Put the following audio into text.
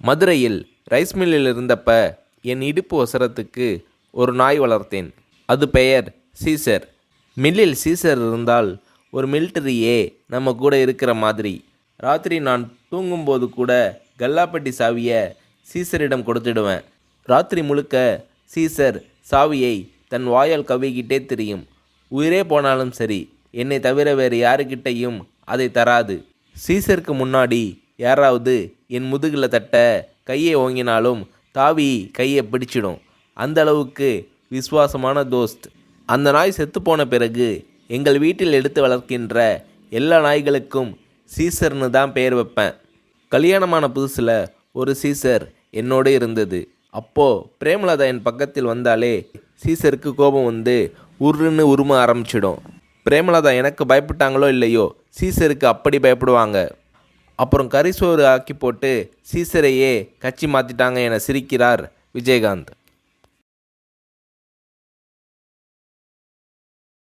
மதுரையில் ரைஸ் மில்லில் இருந்தப்ப என் இடுப்பு ஒசரத்துக்கு ஒரு நாய் வளர்த்தேன். அது பெயர் சீசர். மில்லில் சீசர் இருந்தால் ஒரு மிலிட்டரியே நம்ம கூட இருக்கிற மாதிரி. ராத்திரி நான் தூங்கும்போது கூட கல்லாப்பட்டி சாவியை சீசரிடம் கொடுத்துடுவேன். ராத்திரி முழுக்க சீசர் சாவியை தன் வாயால் கவ்விக்கிட்டே தெரியும். உயிரே போனாலும் சரி, என்னை தவிர வேறு யாருக்கிட்டையும் அதை தராது. சீசருக்கு முன்னாடி யாராவது என் முதுகில் தட்ட கையை ஓங்கினாலும் தாவி கையை பிடிச்சிடும். அந்த அளவுக்கு விசுவாசமான தோஸ்த். அந்த நாய் செத்துப்போன பிறகு எங்கள் வீட்டில் எடுத்து வளர்க்கின்ற எல்லா நாய்களுக்கும் சீசர்னு தான் பெயர் வைப்பேன். கல்யாணமான புதுசில் ஒரு சீசர் என்னோடு இருந்தது. அப்போது பிரேமலதா என் பக்கத்தில் வந்தாலே சீசருக்கு கோபம் வந்து உருன்னு உரும ஆரம்பிச்சிடும். பிரேமலதா எனக்கு பயப்பட்டாங்களோ இல்லையோ, சீசருக்கு அப்படி பயப்படுவாங்க. அப்புறம் கரிசோறு ஆக்கி போட்டு சீசரையே கட்சி மாற்றிட்டாங்க என சிரிக்கிறார் விஜயகாந்த்.